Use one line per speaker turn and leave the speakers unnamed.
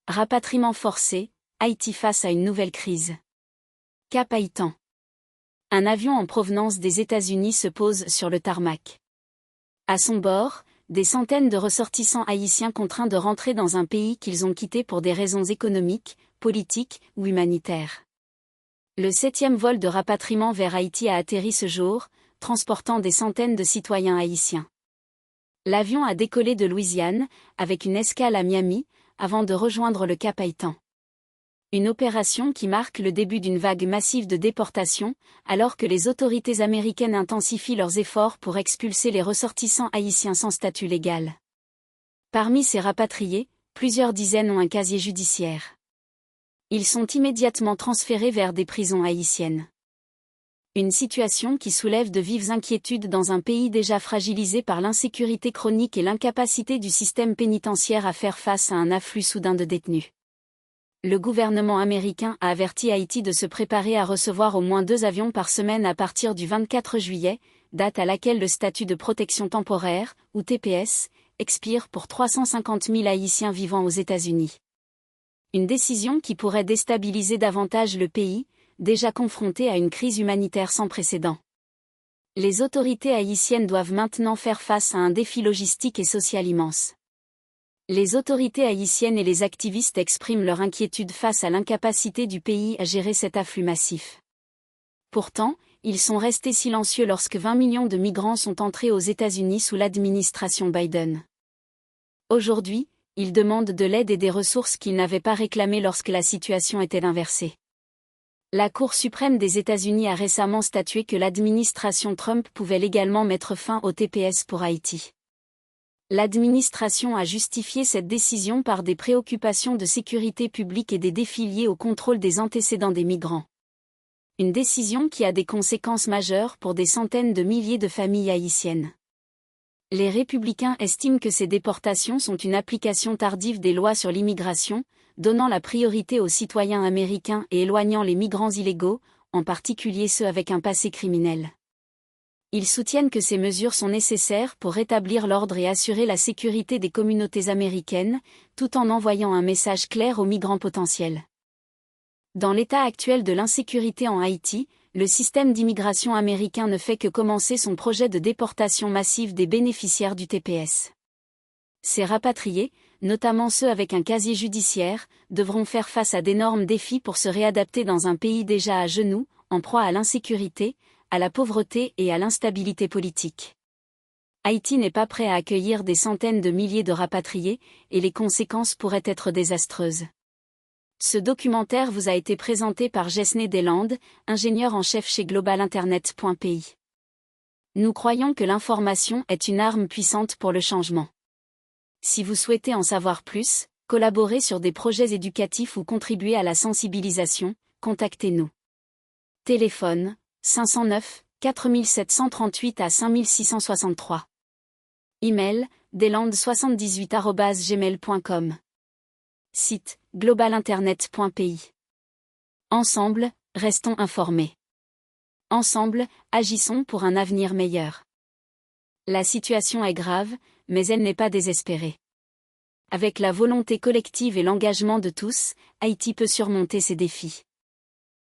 Rapatriement forcé, Haïti face à une nouvelle crise. Cap Haïtan. Un avion en provenance des États-Unis se pose sur le tarmac. À son bord, des centaines de ressortissants haïtiens contraints de rentrer dans un pays qu'ils ont quitté pour des raisons économiques, politiques ou humanitaires. Le 7e vol de rapatriement vers Haïti a atterri ce jour, transportant des centaines de citoyens haïtiens. L'avion a décollé de Louisiane, avec une escale à Miami, avant de rejoindre le Cap Haïtan. Une opération qui marque le début d'une vague massive de déportation, alors que les autorités américaines intensifient leurs efforts pour expulser les ressortissants haïtiens sans statut légal. Parmi ces rapatriés, plusieurs dizaines ont un casier judiciaire. Ils sont immédiatement transférés vers des prisons haïtiennes. Une situation qui soulève de vives inquiétudes dans un pays déjà fragilisé par l'insécurité chronique et l'incapacité du système pénitentiaire à faire face à un afflux soudain de détenus. Le gouvernement américain a averti Haïti de se préparer à recevoir au moins 2 avions par semaine à partir du 24 juillet, date à laquelle le statut de protection temporaire, ou TPS, expire pour 350 000 Haïtiens vivant aux États-Unis. Une décision qui pourrait déstabiliser davantage le pays, déjà confronté à une crise humanitaire sans précédent. Les autorités haïtiennes doivent maintenant faire face à un défi logistique et social immense. Les autorités haïtiennes et les activistes expriment leur inquiétude face à l'incapacité du pays à gérer cet afflux massif. Pourtant, ils sont restés silencieux lorsque 20 millions de migrants sont entrés aux États-Unis sous l'administration Biden. Aujourd'hui, ils demandent de l'aide et des ressources qu'ils n'avaient pas réclamées lorsque la situation était inversée. La Cour suprême des États-Unis a récemment statué que l'administration Trump pouvait légalement mettre fin au TPS pour Haïti. L'administration a justifié cette décision par des préoccupations de sécurité publique et des défis liés au contrôle des antécédents des migrants. Une décision qui a des conséquences majeures pour des centaines de milliers de familles haïtiennes. Les républicains estiment que ces déportations sont une application tardive des lois sur l'immigration, donnant la priorité aux citoyens américains et éloignant les migrants illégaux, en particulier ceux avec un passé criminel. Ils soutiennent que ces mesures sont nécessaires pour rétablir l'ordre et assurer la sécurité des communautés américaines, tout en envoyant un message clair aux migrants potentiels. Dans l'état actuel de l'insécurité en Haïti, le système d'immigration américain ne fait que commencer son projet de déportation massive des bénéficiaires du TPS. Ces rapatriés, notamment ceux avec un casier judiciaire, devront faire face à d'énormes défis pour se réadapter dans un pays déjà à genoux, en proie à l'insécurité, à la pauvreté et à l'instabilité politique. Haïti n'est pas prêt à accueillir des centaines de milliers de rapatriés, et les conséquences pourraient être désastreuses. Ce documentaire vous a été présenté par Jesné Deslandes, ingénieur en chef chez globalinternet.pi. Nous croyons que l'information est une arme puissante pour le changement. Si vous souhaitez en savoir plus, collaborer sur des projets éducatifs ou contribuer à la sensibilisation, contactez-nous. Téléphone 509 4738 à 5663. Email deslandes78@gmail.com. Site globalinternet.pi. Ensemble, restons informés. Ensemble, agissons pour un avenir meilleur. La situation est grave, mais elle n'est pas désespérée. Avec la volonté collective et l'engagement de tous, Haïti peut surmonter ces défis.